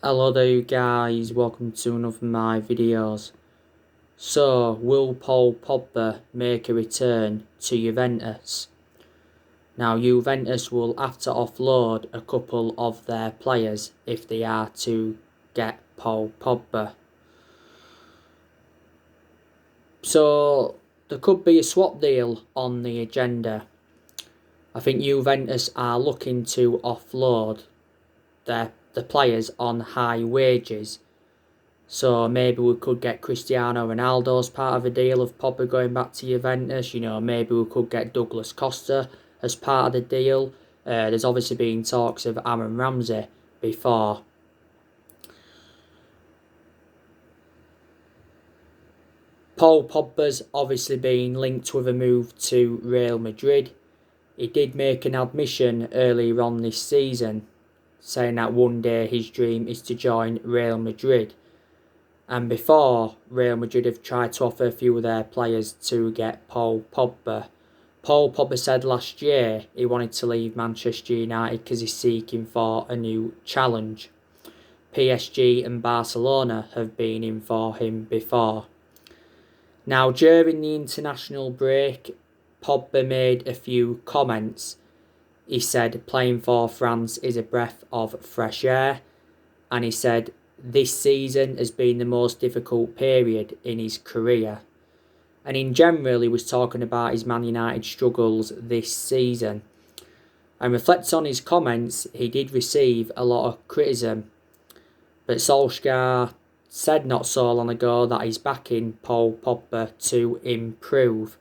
Hello there you guys, welcome to another of my videos. So, will Paul Pogba make a return to Juventus? Now Juventus will have to offload a couple of their players if they are to get Paul Pogba. So, there could be a swap deal on the agenda. I think Juventus are looking to offload the players on high wages. So maybe we could get Cristiano Ronaldo as part of a deal of Pogba going back to Juventus. Maybe we could get Douglas Costa as part of the deal. There's obviously been talks of Aaron Ramsey before. Paul Pogba's obviously been linked with a move to Real Madrid. He did make an admission earlier on this season, saying that one day his dream is to join Real Madrid. And before, Real Madrid have tried to offer a few of their players to get Paul Pogba. Paul Pogba said last year he wanted to leave Manchester United because he's seeking for a new challenge. PSG and Barcelona have been in for him before. Now, during the international break, Pogba made a few comments. He said playing for France is a breath of fresh air, and he said this season has been the most difficult period in his career. And in general, he was talking about his Man United struggles this season. And reflects on his comments, he did receive a lot of criticism. But Solskjaer said not so long ago that he's backing Paul Pogba to improve.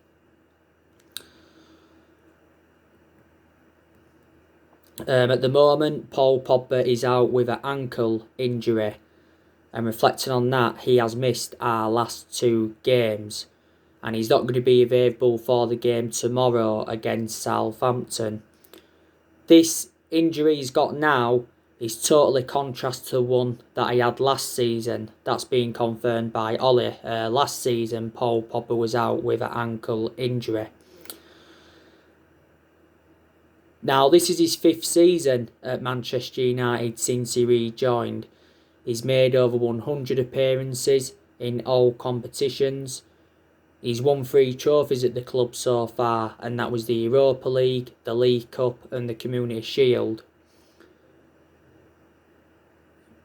At the moment, Paul Pogba is out with an ankle injury. And reflecting on that, he has missed our last two games. And he's not going to be available for the game tomorrow against Southampton. This injury he's got now is totally contrast to the one that he had last season. That's been confirmed by Ollie. Last season, Paul Pogba was out with an ankle injury. Now, this is his fifth season at Manchester United since he rejoined. He's made over 100 appearances in all competitions. He's won 3 trophies at the club so far, and that was the Europa League, the League Cup and the Community Shield.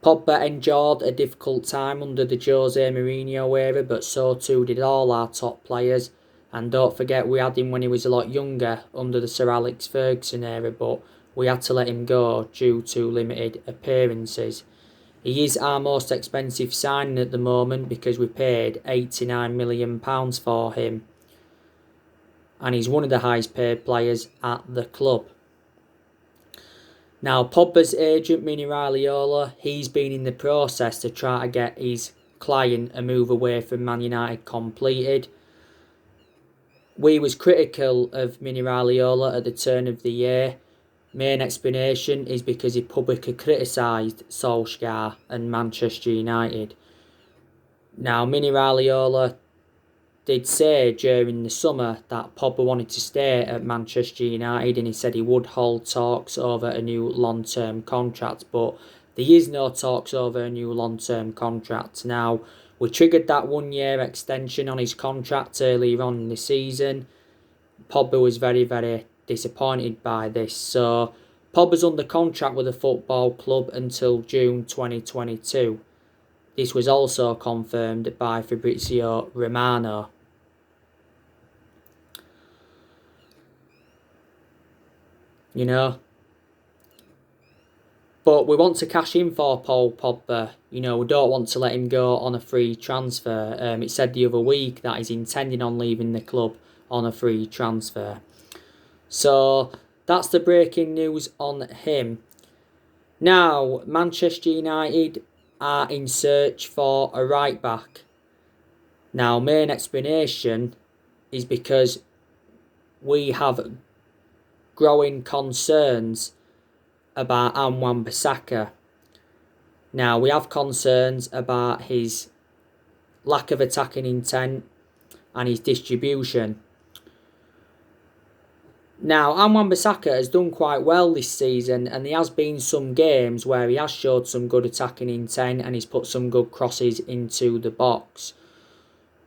Pogba endured a difficult time under the Jose Mourinho era, but so too did all our top players. And don't forget, we had him when he was a lot younger under the Sir Alex Ferguson era, but we had to let him go due to limited appearances. He is our most expensive signing at the moment because we paid £89 million for him. And he's one of the highest paid players at the club. Now, Pogba's agent, Mini Raiola, he's been in the process to try to get his client a move away from Man United completed. We was critical of Mini Raiola at the turn of the year. Main explanation is because he publicly criticised Solskjaer and Manchester United. Now, Mini Raiola did say during the summer that Pogba wanted to stay at Manchester United, and he said he would hold talks over a new long-term contract, but there is no talks over a new long-term contract. Now, we triggered that 1-year extension on his contract earlier on in the season. Pogba was very, very disappointed by this. So, Pogba's under contract with the football club until June 2022. This was also confirmed by Fabrizio Romano. But we want to cash in for Paul Pogba. We don't want to let him go on a free transfer. It said the other week that he's intending on leaving the club on a free transfer. So that's the breaking news on him. Now, Manchester United are in search for a right back. Now, main explanation is because we have growing concerns about Bissaka. Now, we have concerns about his lack of attacking intent and his distribution. Now, Bissaka has done quite well this season, and there has been some games where he has showed some good attacking intent and he's put some good crosses into the box.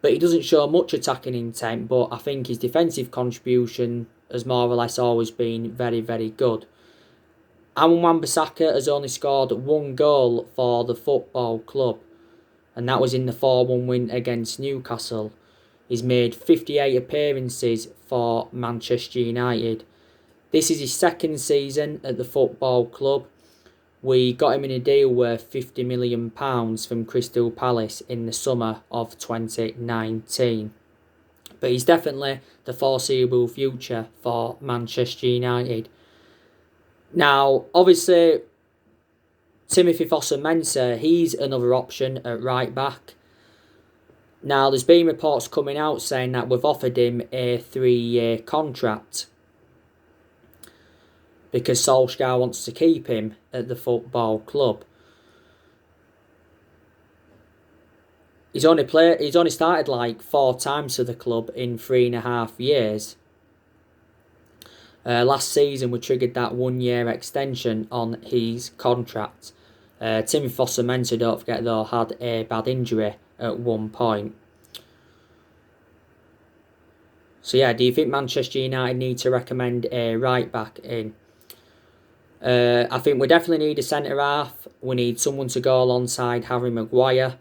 But he doesn't show much attacking intent, but I think his defensive contribution has more or less always been very, very good. Bissaka has only scored one goal for the football club, and that was in the 4-1 win against Newcastle. He's made 58 appearances for Manchester United. This is his second season at the football club. We got him in a deal worth £50 million from Crystal Palace in the summer of 2019. But he's definitely the foreseeable future for Manchester United. Now, obviously, Timothy Fosu-Mensah, he's another option at right back. Now, there's been reports coming out saying that we've offered him a 3-year contract because Solskjaer wants to keep him at the football club. He's only started like 4 times for the club in 3.5 years. Last season we triggered that 1-year extension on his contract. Timothy Fosu-Mensah, don't forget though, had a bad injury at one point. So yeah, do you think Manchester United need to recommend a right back in? I think we definitely need a centre half. We need someone to go alongside Harry Maguire,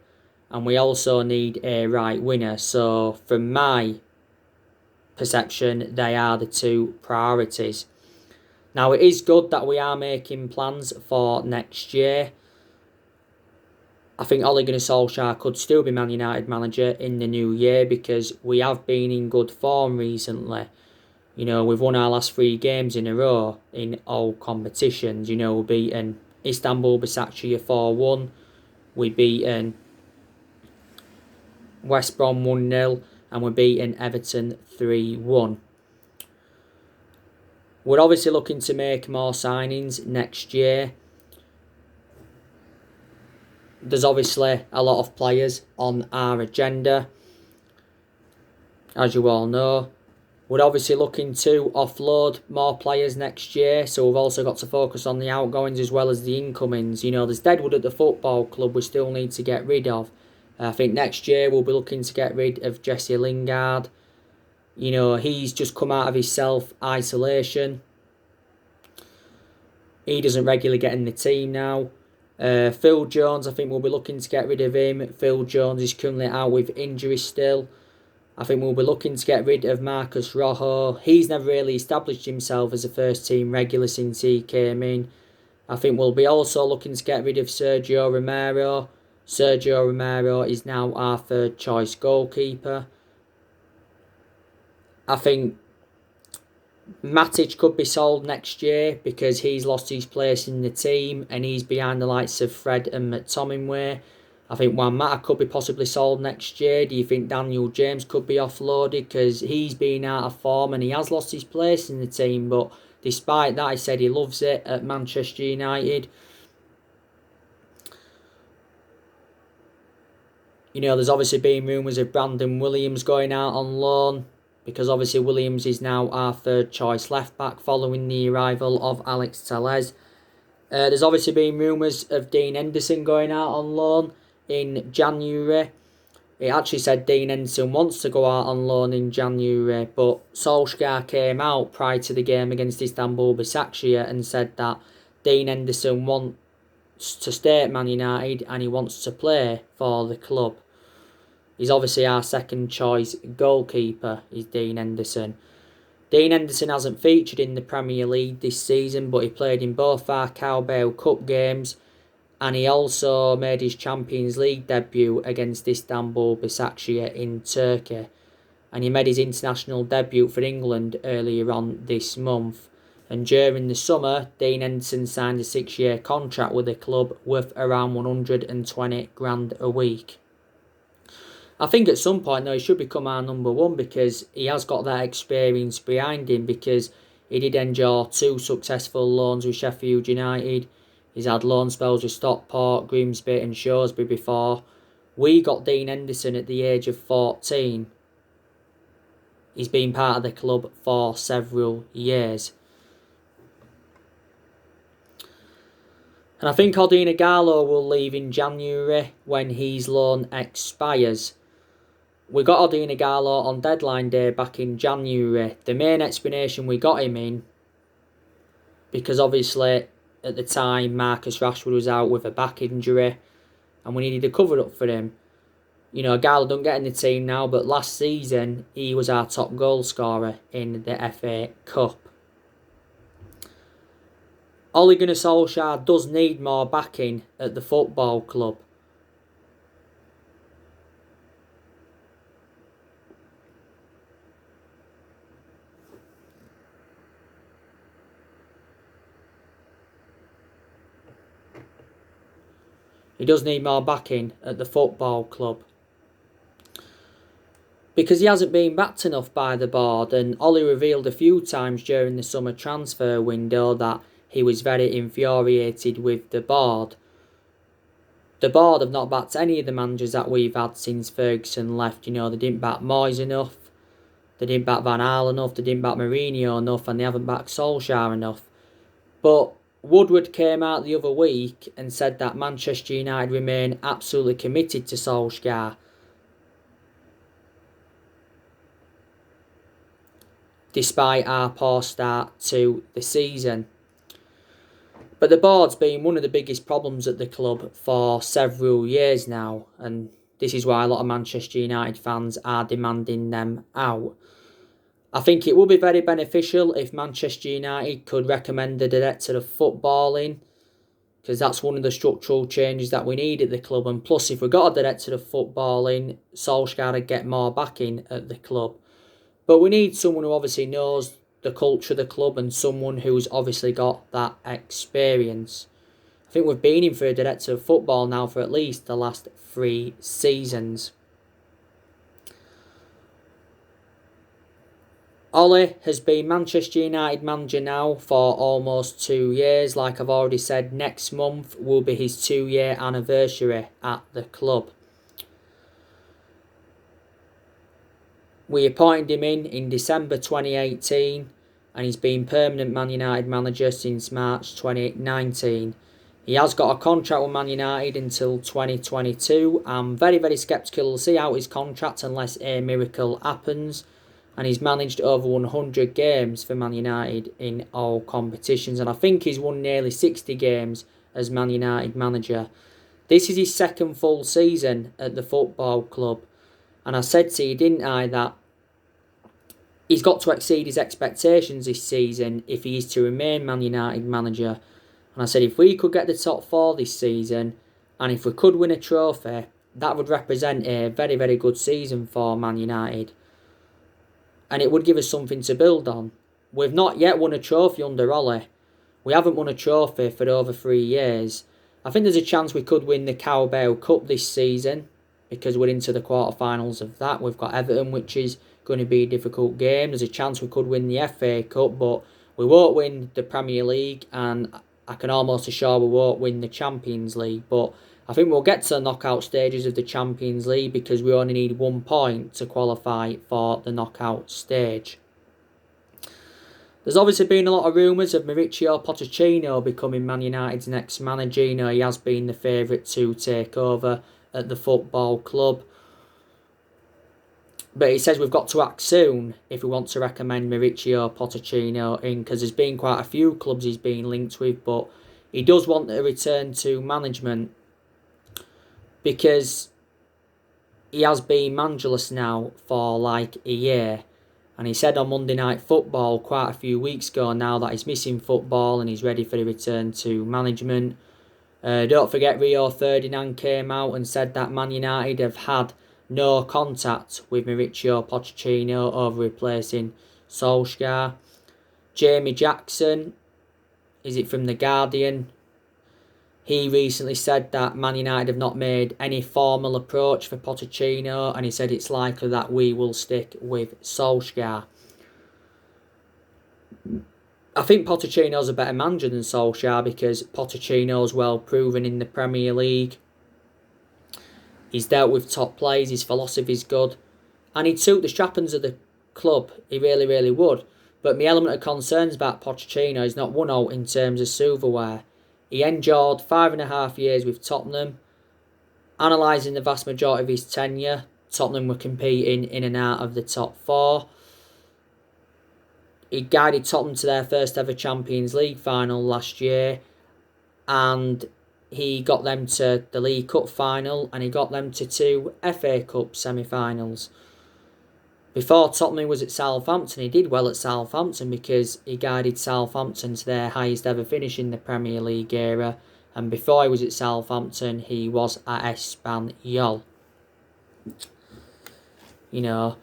and we also need a right winger. So from my perception, they are the 2 priorities. Now, it is good that we are making plans for next year. I think Ole Gunnar Solskjaer could still be Man United manager in the new year because we have been in good form recently. You know, we've won our last 3 games in a row in all competitions. You know, we've beaten Istanbul Başakşehir 4-1. We've beaten West Brom 1-0. And we're beating Everton 3-1. We're obviously looking to make more signings next year. There's obviously a lot of players on our agenda, as you all know. We're obviously looking to offload more players next year, so we've also got to focus on the outgoings as well as the incomings. You know, there's deadwood at the football club we still need to get rid of. I think next year we'll be looking to get rid of Jesse Lingard. You know, he's just come out of his self-isolation. He doesn't regularly get in the team now. Phil Jones, I think we'll be looking to get rid of him. Phil Jones is currently out with injury still. I think we'll be looking to get rid of Marcus Rojo. He's never really established himself as a first-team regular since he came in. I think we'll be also looking to get rid of Sergio Romero. Sergio Romero is now our 3rd choice goalkeeper. I think Matic could be sold next year because he's lost his place in the team and he's behind the likes of Fred and McTominay. I think Juan Mata could be possibly sold next year. Do you think Daniel James could be offloaded because he's been out of form and he has lost his place in the team, but despite that he said he loves it at Manchester United. You know, there's obviously been rumours of Brandon Williams going out on loan because obviously Williams is now our 3rd choice left back following the arrival of Alex Telles. There's obviously been rumours of Dean Henderson going out on loan in January. It actually said Dean Henderson wants to go out on loan in January, but Solskjaer came out prior to the game against Istanbul Başakşehir and said that Dean Henderson wants to stay at Man United and he wants to play for the club. He's obviously our 2nd choice goalkeeper, is Dean Henderson. Dean Henderson hasn't featured in the Premier League this season, but he played in both our Carabao Cup games and he also made his Champions League debut against Istanbul Başakşehir in Turkey. And he made his international debut for England earlier on this month. And during the summer, Dean Henderson signed a 6-year contract with the club worth around 120 grand a week. I think at some point though he should become our number 1 because he has got that experience behind him because he did endure 2 successful loans with Sheffield United. He's had loan spells with Stockport, Grimsby and Shrewsbury before. We got Dean Henderson at the age of 14. He's been part of the club for several years. And I think Odin Ighalo will leave in January when his loan expires. We got Odin Ighalo on deadline day back in January. The main explanation we got him in, because obviously at the time Marcus Rashford was out with a back injury and we needed a cover up for him. You know, Ighalo don't get in the team now, but last season he was our top goal scorer in the FA Cup. Ole Gunnar Solskjaer does need more backing at the football club. He does need more backing at the football club. Because he hasn't been backed enough by the board, and Ollie revealed a few times during the summer transfer window that he was very infuriated with the board. The board have not backed any of the managers that we've had since Ferguson left. You know, they didn't back Moyes enough, they didn't back Van Gaal enough, they didn't back Mourinho enough, and they haven't backed Solskjaer enough. But Woodward came out the other week and said that Manchester United remain absolutely committed to Solskjaer, despite our poor start to the season. But the board's been one of the biggest problems at the club for several years now, and this is why a lot of Manchester United fans are demanding them out. I think it would be very beneficial if Manchester United could recommend the director of footballing, because that's one of the structural changes that we need at the club. And plus, if we got a director of footballing, Solskjaer would get more backing at the club. But we need someone who obviously knows the culture of the club and someone who's obviously got that experience. I think we've been in for a director of football now for at least the last 3 seasons. Ole has been Manchester United manager now for almost 2 years. Like I've already said, next month will be his 2-year anniversary at the club. We appointed him in December 2018 and he's been permanent Man United manager since March 2019. He has got a contract with Man United until 2022. I'm very, very sceptical to see out his contract unless a miracle happens. And he's managed over 100 games for Man United in all competitions. And I think he's won nearly 60 games as Man United manager. This is his second full season at the football club. And I said to you, didn't I, that he's got to exceed his expectations this season if he is to remain Man United manager. And I said if we could get the top 4 this season, and if we could win a trophy, that would represent a very, very good season for Man United. And it would give us something to build on. We've not yet won a trophy under Ole. We haven't won a trophy for over 3 years. I think there's a chance we could win the Carabao Cup this season, because we're into the quarterfinals of that. We've got Everton, which is going to be a difficult game. There's a chance we could win the FA Cup, but we won't win the Premier League, and I can almost assure we won't win the Champions League. But I think we'll get to the knockout stages of the Champions League because we only need 1 point to qualify for the knockout stage. There's obviously been a lot of rumours of Mauricio Pochettino becoming Man United's next manager. You know, he has been the favourite to take over at the football club. But he says we've got to act soon if we want to recommend Mauricio Pochettino in, because there's been quite a few clubs he's been linked with, but he does want to return to management because he has been managerless now for like a year. And he said on Monday Night Football quite a few weeks ago now that he's missing football and he's ready for the return to management. Don't forget Rio Ferdinand came out and said that Man United have had no contact with Mauricio Pochettino over replacing Solskjaer. Jamie Jackson, is it from The Guardian? He recently said that Man United have not made any formal approach for Pochettino, and he said it's likely that we will stick with Solskjaer. I think Pochettino's a better manager than Solskjaer because Pochettino's well proven in the Premier League. He's dealt with top players, his philosophy is good, and he took the trappings of the club. He really, really would. But my element of concerns about Pochettino is not one out in terms of silverware. He endured 5.5 years with Tottenham. Analysing the vast majority of his tenure, Tottenham were competing in and out of the top 4. He guided Tottenham to their first ever Champions League final last year, and he got them to the League Cup final, and he got them to 2 FA Cup semi-finals. Before Tottenham, he was at Southampton. He did well at Southampton because he guided Southampton to their highest ever finish in the Premier League era. And before he was at Southampton, he was at Espanyol. You know.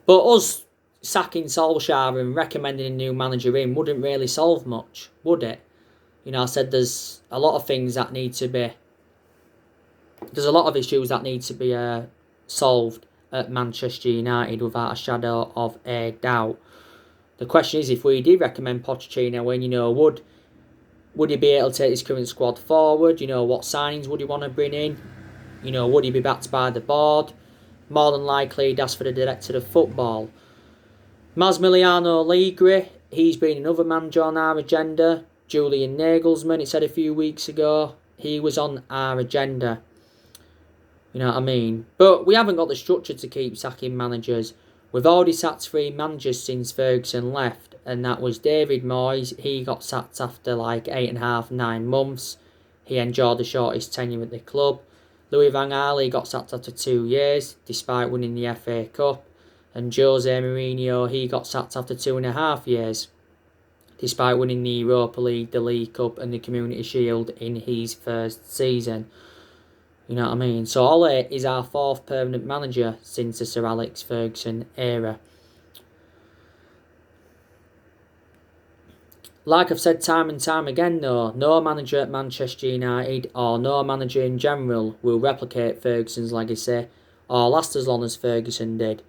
But us sacking Solskjaer and recommending a new manager in wouldn't really solve much, would it? You know, I said there's a lot of things that need to be... There's a lot of issues that need to be solved at Manchester United without a shadow of a doubt. The question is, if we did recommend Pochettino in, you know, would he be able to take his current squad forward? You know, what signings would he want to bring in? You know, would he be backed by the board? More than likely, he'd ask for the director of football. Massimiliano Allegri, he's been another manager on our agenda. Julian Nagelsmann, it said a few weeks ago, he was on our agenda. You know what I mean? But we haven't got the structure to keep sacking managers. We've already sacked 3 managers since Ferguson left, and that was David Moyes. He got sacked after like 8.5, 9 months. He enjoyed the shortest tenure at the club. Louis van Gaal got sacked after 2 years, despite winning the FA Cup. And Jose Mourinho, he got sacked after 2.5 years, despite winning the Europa League, the League Cup and the Community Shield in his first season. You know what I mean? So Ole is our 4th permanent manager since the Sir Alex Ferguson era. Like I've said time and time again though, no manager at Manchester United or no manager in general will replicate Ferguson's legacy or last as long as Ferguson did.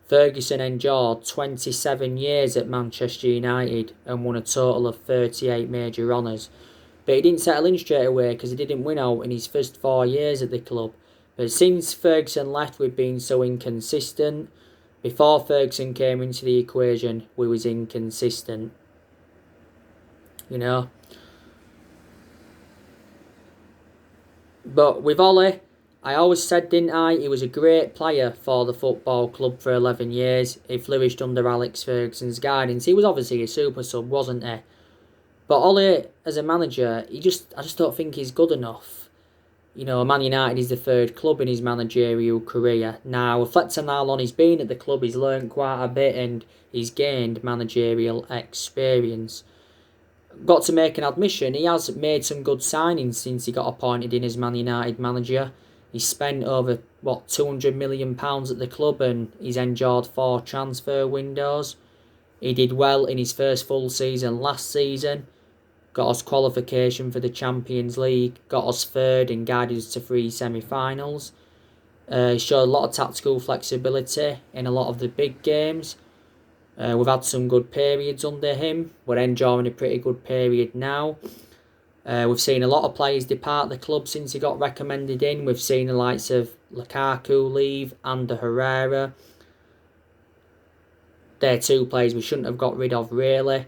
Ferguson endured 27 years at Manchester United and won a total of 38 major honours. But he didn't settle in straight away because he didn't win out in his first 4 years at the club. But since Ferguson left, we've been so inconsistent. Before Ferguson came into the equation, we was inconsistent. You know. But with Ole, I always said, didn't I, he was a great player for the football club for 11 years. He flourished under Alex Ferguson's guidance. He was obviously a super sub, wasn't he? But Ole, as a manager, I just don't think he's good enough. You know, Man United is the 3rd club in his managerial career. Now, reflecting on how long he's been at the club, he's learned quite a bit and he's gained managerial experience. Got to make an admission, he has made some good signings since he got appointed in as Man United manager. He's spent over, £200 million at the club and he's endured 4 transfer windows. He did well in his first full season last season. Got us qualification for the Champions League, got us 3rd and guided us to 3 semi-finals. He showed a lot of tactical flexibility in a lot of the big games. We've had some good periods under him. We're enjoying a pretty good period now. We've seen a lot of players depart the club since he got recommended in. We've seen the likes of Lukaku leave, Ander Herrera. They're 2 players we shouldn't have got rid of, really.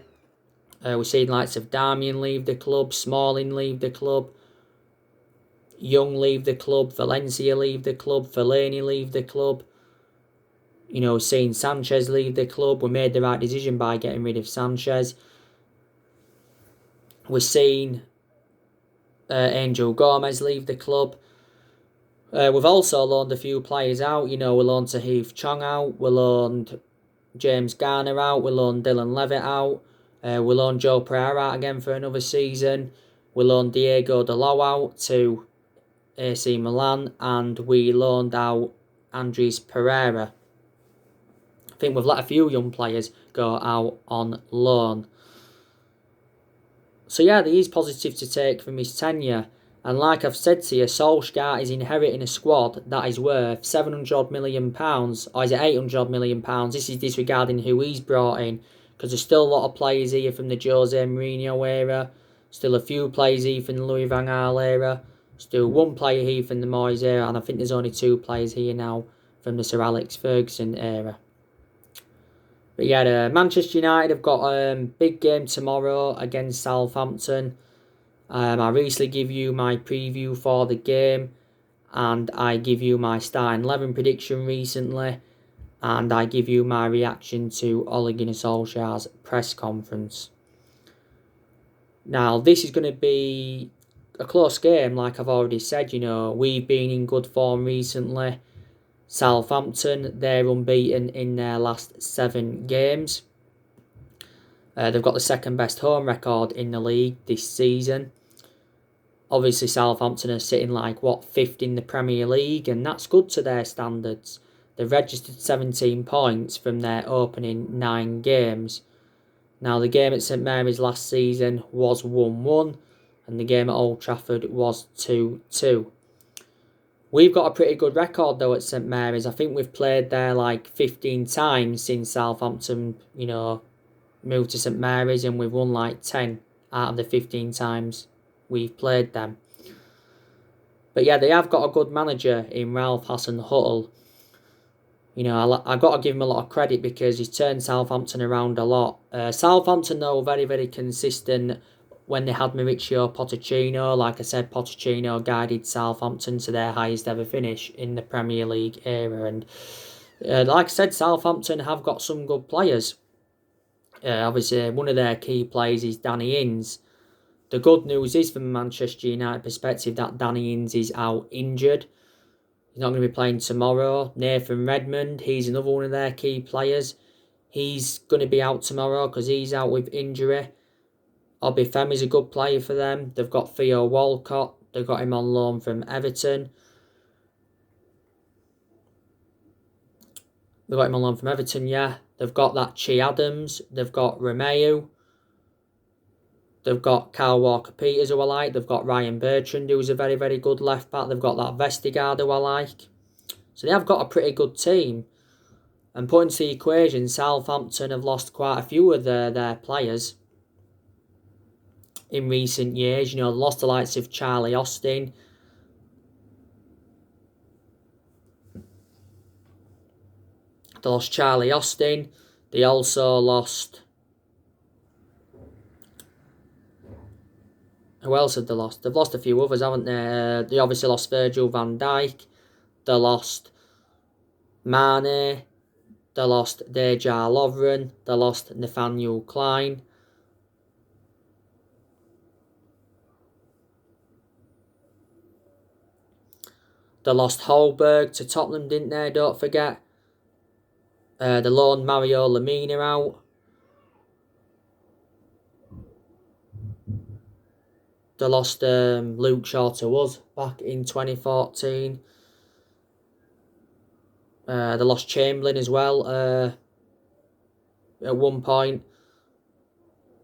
We've seen the likes of Darmian leave the club, Smalling leave the club, Young leave the club, Valencia leave the club, Fellaini leave the club. You know, we've seen Sanchez leave the club. We made the right decision by getting rid of Sanchez. We've seen Angel Gomez leave the club. We've also loaned a few players out. You know, we loaned Tahith Chong out. We loaned James Garner out. We loaned Dylan Levitt out. We loaned Joe Pereira out again for another season. We loaned Diego Dalot out to AC Milan. And we loaned out Andres Pereira. I think we've let a few young players go out on loan. So yeah, there is positive to take from his tenure. And like I've said to you, Solskjaer is inheriting a squad that is worth £700 million. Or is it £800 million? This is disregarding who he's brought in. Because there's still a lot of players here from the Jose Mourinho era. Still a few players here from the Louis van Gaal era. Still 1 player here from the Moyes era. And I think there's only 2 players here now from the Sir Alex Ferguson era. But yeah, Manchester United have got a big game tomorrow against Southampton. I recently give you my preview for the game, and I give you my starting 11 prediction recently, and I give you my reaction to Ole Gunnar Solskjaer's press conference. Now, this is going to be a close game, like I've already said. We've been in good form recently. Southampton, they're unbeaten in their last 7 games. They've got the second best home record in the league this season. Obviously, Southampton are sitting fifth in the Premier League, and that's good to their standards. They've registered 17 points from their opening 9 games. Now, the game at St Mary's last season was 1-1, and the game at Old Trafford was 2-2. We've got a pretty good record, though, at St Mary's. I think we've played there 15 times since Southampton, moved to St Mary's, and we've won 10 out of the 15 times we've played them. But yeah, they have got a good manager in Ralph Hasenhüttl. I've got to give him a lot of credit because he's turned Southampton around a lot. Southampton, though, very, very consistent when they had Mauricio Pochettino. Like I said, Pochettino guided Southampton to their highest ever finish in the Premier League era. And like I said, Southampton have got some good players. Obviously, one of their key players is Danny Ings. The good news is, from a Manchester United perspective, that Danny Ings is out injured. He's not going to be playing tomorrow. Nathan Redmond, he's another one of their key players. He's going to be out tomorrow because he's out with injury. Obafemi's a good player for them. They've got Theo Walcott. They've got him on loan from Everton. Yeah. They've got that Che Adams. They've got Romeu. They've got Kyle Walker-Peters, who I like. They've got Ryan Bertrand, who's a very, very good left-back. They've got that Vestergaard, who I like. So they have got a pretty good team. And put into the equation, Southampton have lost quite a few of their players in recent years. They lost the likes of Charlie Austin. They lost Charlie Austin. They also lost... Who else have they lost? They've lost a few others, haven't they? They obviously lost Virgil van Dijk. They lost Mane. They lost Dejan Lovren. They lost Nathaniel Klein. They lost Holberg to Tottenham, didn't they? Don't forget. They loaned Mario Lemina out. They lost Luke Shaw to us back in 2014. They lost Chamberlain as well at one point.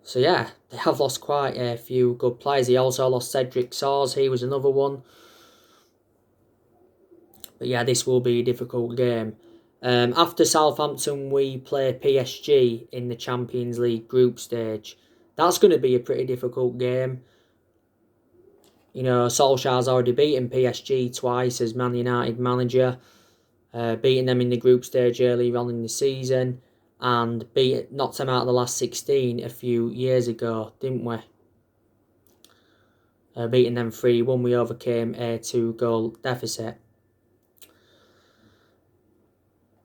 So yeah, they have lost quite a few good players. They also lost Cedric Soares. He was another one. But yeah, this will be a difficult game. After Southampton, we play PSG in the Champions League group stage. That's going to be a pretty difficult game. Solskjaer's already beaten PSG twice as Man United manager, beating them in the group stage earlier on in the season, and knocked them out of the last 16 a few years ago, didn't we? Beating them 3-1, we overcame a 2-goal deficit.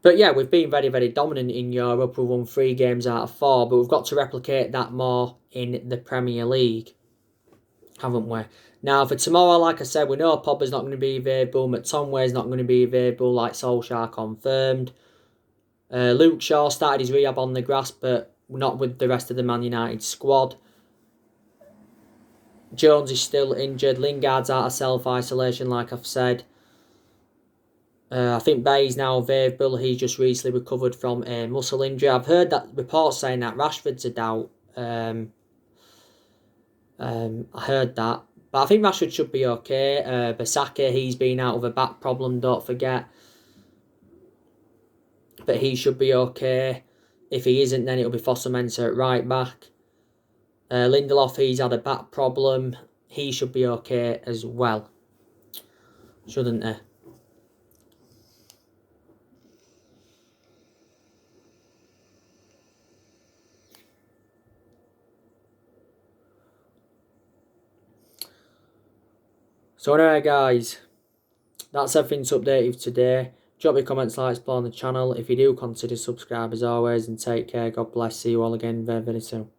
But yeah, we've been very, very dominant in Europe. We've won 3 games out of 4, but we've got to replicate that more in the Premier League, haven't we? Now, for tomorrow, like I said, we know Pogba's not going to be available. McTominay's not going to be available, like Solskjaer confirmed. Luke Shaw started his rehab on the grass, but not with the rest of the Man United squad. Jones is still injured. Lingard's out of self-isolation, like I've said. I think Bay's now available. He's just recently recovered from a muscle injury. I've heard that reports saying that Rashford's a doubt. I heard that. But I think Rashford should be okay. Bissaka, he's been out with a back problem, don't forget. But he should be okay. If he isn't, then it'll be Foster-Mensah at right back. Lindelof, he's had a back problem. He should be okay as well. Shouldn't he? So anyway guys, that's everything to update you today. Drop your comments, like, explore on the channel. If you do, consider subscribe as always, and take care. God bless. See you all again very, very soon.